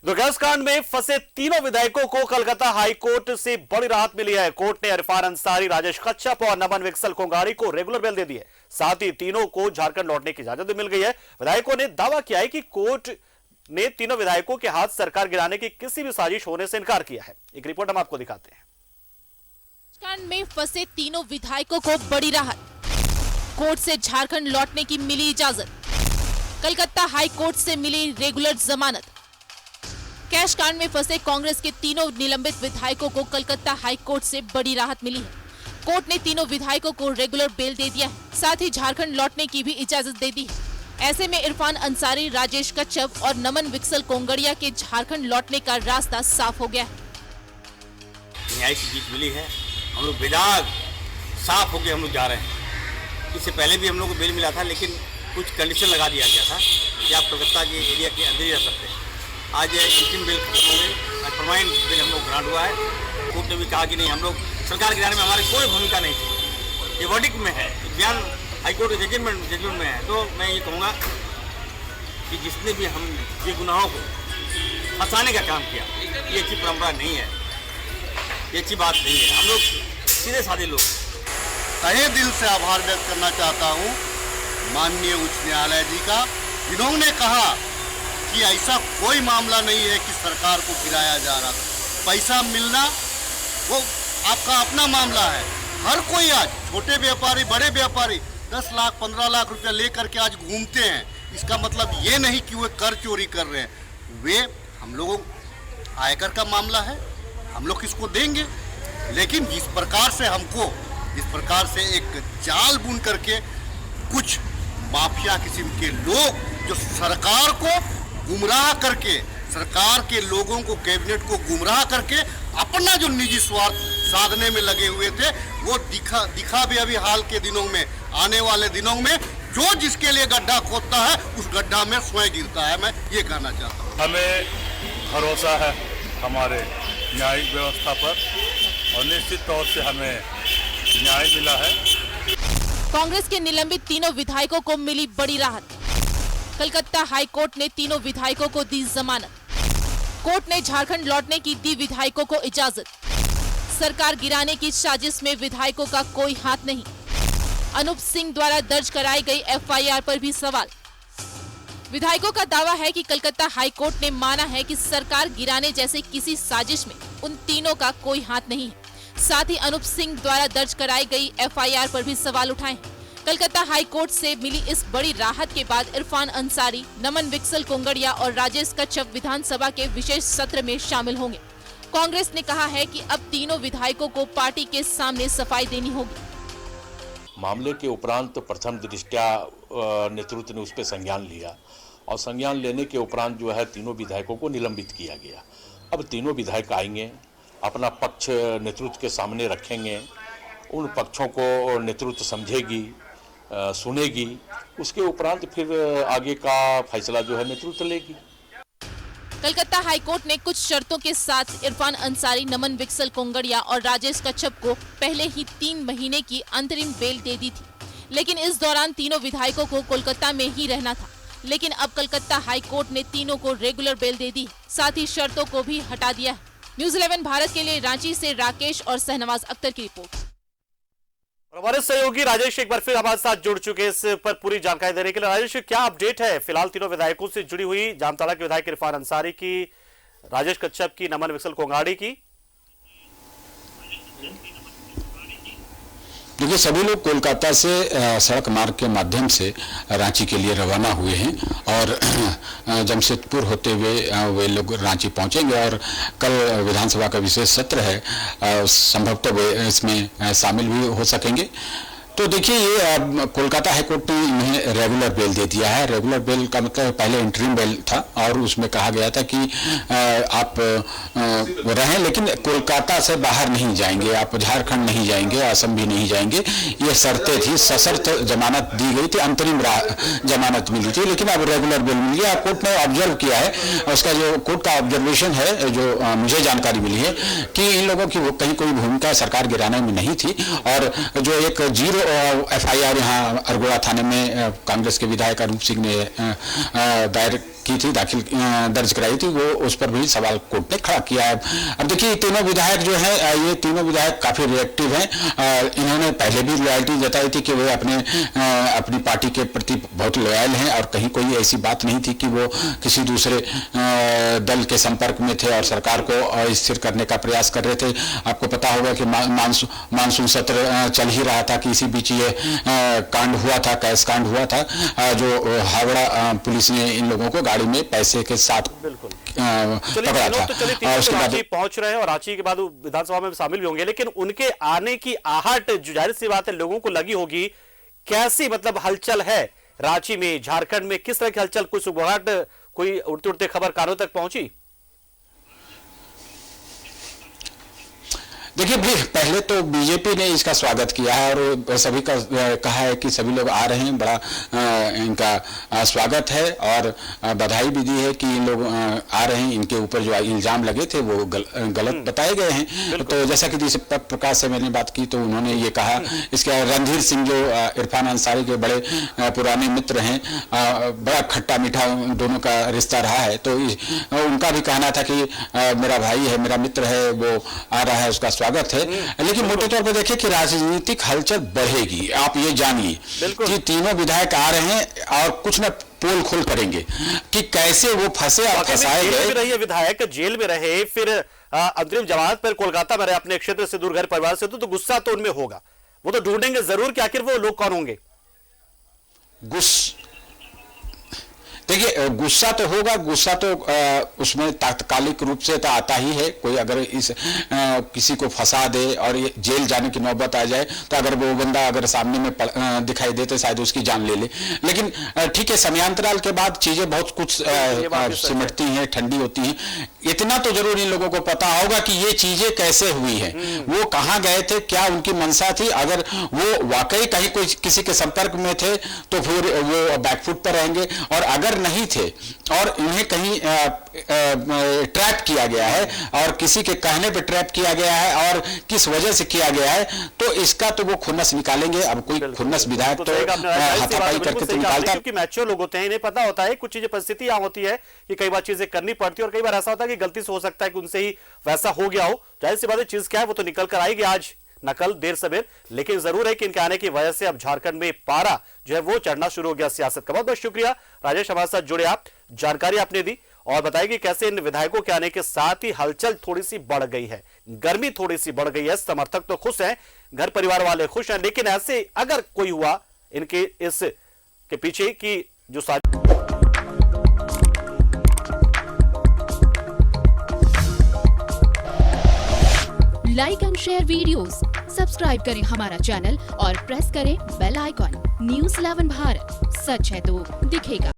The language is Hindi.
तो गैस कांड में फंसे तीनों विधायकों को कोलकाता हाईकोर्ट से बड़ी राहत मिली है। कोर्ट ने इरफान अंसारी, राजेश कच्छप और नमन विकसल कोंगाड़ी को रेगुलर बेल दे दी है। साथ ही तीनों को झारखंड लौटने की इजाजत भी मिल गई है। विधायकों ने दावा किया है कि कोर्ट ने तीनों विधायकों के हाथ सरकार गिराने की किसी भी साजिश होने से इनकार किया है। एक रिपोर्ट हम आपको दिखाते हैं। कांड में फंसे तीनों विधायकों को बड़ी राहत, कोर्ट से झारखंड लौटने की मिली इजाजत, कलकत्ता हाई कोर्ट से मिली रेगुलर जमानत। कैश कांड में फंसे कांग्रेस के तीनों निलंबित विधायकों को कलकत्ता हाई कोर्ट से बड़ी राहत मिली है। कोर्ट ने तीनों विधायकों को रेगुलर बेल दे दिया है, साथ ही झारखंड लौटने की भी इजाजत दे दी है। ऐसे में इरफान अंसारी, राजेश कच्छप और नमन विकसल कोंगड़िया के झारखंड लौटने का रास्ता साफ हो गया है। न्याय की जीत मिली है, हम लोग बेदाग साफ होकर हम लोग जा रहे हैं। इससे पहले भी हम लोग को बेल मिला था, लेकिन कुछ कंडीशन लगा दिया गया था कि आप कलकत्ता के एरिया के अंदर ही रह सकते हैं। आज अंतिम बेल खत्म हो गई, परमानेंट बेल हम लोग ग्रांट हुआ है। कोर्ट ने भी कहा कि नहीं, हम लोग सरकार गिराने में हमारी कोई भूमिका नहीं थी, ये वर्डिक्ट में है, बयान हाईकोर्ट जजमेंट में है। तो मैं ये कहूँगा कि जिसने भी हम ये गुनाहों को फंसाने का काम किया, ये अच्छी परंपरा नहीं है, ये अच्छी बात नहीं है। हम लोग सीधे साधे लोग। तहे दिल से आभार व्यक्त करना चाहता हूँ माननीय उच्च न्यायालय जी का। इन्होंने कहा कि ऐसा कोई मामला नहीं है कि सरकार को गिराया जा रहा। पैसा मिलना वो आपका अपना मामला है। हर कोई आज, छोटे व्यापारी, बड़े व्यापारी 10 लाख 15 लाख रुपया लेकर के आज घूमते हैं। इसका मतलब ये नहीं कि वे कर चोरी कर रहे हैं। वे हम लोगों आयकर का मामला है, हम लोग किसको देंगे। लेकिन जिस प्रकार से हमको, इस प्रकार से एक जाल बुन करके कुछ माफिया किस्म के लोग जो सरकार को गुमराह करके, सरकार के लोगों को, कैबिनेट को गुमराह करके अपना जो निजी स्वार्थ साधने में लगे हुए थे, वो दिखा भी अभी हाल के दिनों में, आने वाले दिनों में जो जिसके लिए गड्ढा खोदता है उस गड्ढा में स्वयं गिरता है। मैं ये कहना चाहता हूँ। हमें भरोसा है हमारे न्यायिक व्यवस्था पर और निश्चित तौर से हमें न्याय मिला है। कांग्रेस के निलंबित तीनों विधायकों को मिली बड़ी राहत। कलकत्ता हाई कोर्ट ने तीनों विधायकों को दी जमानत। कोर्ट ने झारखंड लौटने की दी विधायकों को इजाजत। सरकार गिराने की साजिश में विधायकों का कोई हाथ नहीं। अनूप सिंह द्वारा दर्ज कराई गई एफआईआर पर भी सवाल। विधायकों का दावा है कि कलकत्ता हाई कोर्ट ने माना है कि सरकार गिराने जैसे किसी साजिश में उन तीनों का कोई हाथ नहीं है। साथ ही अनूप सिंह द्वारा दर्ज कराई गई एफआईआर पर भी सवाल उठाए। कलकत्ता हाई कोर्ट से मिली इस बड़ी राहत के बाद इरफान अंसारी, नमन विकसल कोंगड़िया और राजेश कच्छप विधानसभा के विशेष सत्र में शामिल होंगे। कांग्रेस ने कहा है कि अब तीनों विधायकों को पार्टी के सामने सफाई देनी होगी। मामले के उपरांत प्रथम दृष्टया नेतृत्व ने उस पर संज्ञान लिया और संज्ञान लेने के उपरांत जो है तीनों विधायकों को निलंबित किया गया। अब तीनों विधायक आएंगे, अपना पक्ष नेतृत्व के सामने रखेंगे, उन पक्षों को नेतृत्व समझेगी, सुनेगी, उसके उपरांत फिर आगे का फैसला जो है नेतृत्व लेगी। कलकत्ता हाईकोर्ट ने कुछ शर्तों के साथ इरफान अंसारी, नमन विकसल कोंगड़िया और राजेश कच्छप को पहले ही 3 महीने की अंतरिम बेल दे दी थी, लेकिन इस दौरान तीनों विधायकों को कोलकाता में ही रहना था। लेकिन अब कलकत्ता हाईकोर्ट ने तीनों को रेगुलर बेल दे दी, साथ ही शर्तों को भी हटा दिया है। न्यूज़ 11 भारत के लिए रांची से राकेश और शहनवाज अख्तर की रिपोर्ट। हमारे सहयोगी राजेश एक बार फिर हमारे साथ जुड़ चुके हैं इस पर पूरी जानकारी देने के लिए। राजेश, क्या अपडेट है फिलहाल तीनों विधायकों से जुड़ी हुई, जामताड़ा के विधायक इरफान अंसारी की, राजेश कच्छप की, नमन विकसल कोंगाड़ी की? देखिए, सभी लोग कोलकाता से सड़क मार्ग के माध्यम से रांची के लिए रवाना हुए हैं और जमशेदपुर होते हुए वे लोग रांची पहुंचेंगे और कल विधानसभा का विशेष सत्र है, संभवतः वे इसमें शामिल भी हो सकेंगे। तो देखिए, ये कोलकाता हाईकोर्ट ने इन्हें रेगुलर बेल दे दिया है। रेगुलर बेल का मतलब पहले इंटरिम बेल था और उसमें कहा गया था कि आप रहें लेकिन कोलकाता से बाहर नहीं जाएंगे, आप झारखंड नहीं जाएंगे, असम भी नहीं जाएंगे, ये शर्तें थी। सशर्त जमानत दी गई थी, अंतरिम जमानत मिली थी, लेकिन अब रेगुलर बेल मिल गया। कोर्ट ने ऑब्जर्व किया है, उसका जो कोर्ट का ऑब्जर्वेशन है, जो मुझे जानकारी मिली है कि इन लोगों की कहीं कोई भूमिका सरकार गिराने में नहीं थी और जो एक 0 एफआईआर यहाँ अरगोड़ा थाने में कांग्रेस के विधायक अनूप सिंह ने दायर की थी, दर्ज कराई थी, वो उस पर भी सवाल कोर्ट ने खड़ा किया है। अब देखिए तीनों विधायक जो है, ये तीनों विधायक काफी रिएक्टिव हैं। इन्होंने पहले भी लॉयल्टी जताई थी कि वे अपनी पार्टी के प्रति बहुत लॉयल हैं और कहीं कोई ऐसी बात नहीं थी कि वो किसी दूसरे दल के संपर्क में थे और सरकार को अस्थिर करने का प्रयास कर रहे थे। आपको पता होगा कि मानसून सत्र चल ही रहा था कि इसी बीच ये कांड हुआ था, कैश कांड हुआ था, जो हावड़ा पुलिस ने इन लोगों को गाड़ी में पैसे के साथ पकड़ा था। और उसके बाद पहुंच रहे हैं और रांची के बाद विधानसभा में शामिल भी होंगे, लेकिन उनके आने की आहट जो जाहिर सी बात है लोगों को लगी होगी, कैसी मतलब हलचल है रांची में, झारखंड में किस तरह की हलचल, कोई सुगबुगाहट, कोई उड़ते उड़ते खबर कानों तक पहुंची? देखिए पहले तो बीजेपी ने इसका स्वागत किया है और सभी का कहा है कि सभी लोग आ रहे हैं, बड़ा इनका स्वागत है और बधाई भी दी है कि इन लोग आ रहे हैं। इनके ऊपर जो इल्जाम लगे थे वो गलत बताए गए हैं। तो जैसा कि दीपक प्रकाश से मैंने बात की तो उन्होंने ये कहा, इसके रणधीर सिंह जो इरफान अंसारी के बड़े पुराने मित्र हैं, बड़ा खट्टा मीठा दोनों का रिश्ता रहा है, तो उनका भी कहना था कि मेरा भाई है, मेरा मित्र है, वो आ रहा है, उसका स्वागत है। लेकिन मोटे तौर पर देखिए कि राजनीतिक हलचल बढ़ेगी। आप ये जानिए कि तीनों विधायक आ रहे हैं और कुछ न पोल खोल करेंगे कि कैसे वो फंसे और फंसाए गए। विधायक जेल में रहे, फिर अंतरिम जमानत पर कोलकाता में रहे, अपने क्षेत्र से दूर, घर परिवार से, तो गुस्सा तो उनमें होगा। वो तो ढूंढेंगे जरूर कि आखिर वो लोग कौन होंगे। देखिए गुस्सा तो होगा, गुस्सा तो उसमें तात्कालिक रूप से तो आता ही है। कोई अगर किसी को फंसा दे और ये जेल जाने की नौबत आ जाए तो अगर वो बंदा अगर सामने में दिखाई दे तो शायद उसकी जान ले ले। लेकिन ठीक है, समयांतराल के बाद चीजें बहुत कुछ सिमटती हैं, ठंडी होती हैं। इतना तो जरूर इन लोगों को पता होगा कि ये चीजें कैसे हुई है, वो कहाँ गए थे, क्या उनकी मंशा थी। अगर वो वाकई कहीं कोई किसी के संपर्क में थे तो फिर वो बैकफुट पर रहेंगे, और अगर नहीं थे और इन्हें कहीं ट्रैप किया गया है और किसी के कहने पे ट्रैप किया गया है और किस वजह से किया गया है, तो इसका तो वो खुन्नस निकालेंगे। अब कोई खुन्नस विधायक तो हाथापाई करके तो निकालता, क्योंकि मैच्योर लोग होते हैं, इन्हें पता होता है कुछ चीजें, परिस्थिति यहाँ होती है कि कई बार चीजें करनी पड़ती है और कई बार ऐसा होता है कि गलती से हो सकता है कि उनसे ही वैसा हो गया हो। जाहिर सी बात है चीज क्या है वो तो निकल कर आएगी आज नकल देर सवेर, लेकिन जरूर है कि इनके आने की वजह से अब झारखंड में पारा जो है वो चढ़ना शुरू हो गया सियासत का। बहुत बहुत शुक्रिया राजेश, हमारे साथ जुड़े आप, जानकारी आपने दी और बताया कि कैसे इन विधायकों के आने के साथ ही हलचल थोड़ी सी बढ़ गई है, गर्मी थोड़ी सी बढ़ गई है। समर्थक तो खुश हैं, घर परिवार वाले खुश हैं, लेकिन ऐसे अगर कोई हुआ इनके इस के पीछे की जो like and share videos, subscribe करें हमारा चैनल और प्रेस करें बेल आइकॉन। न्यूज़ 11 भारत, सच है तो दिखेगा।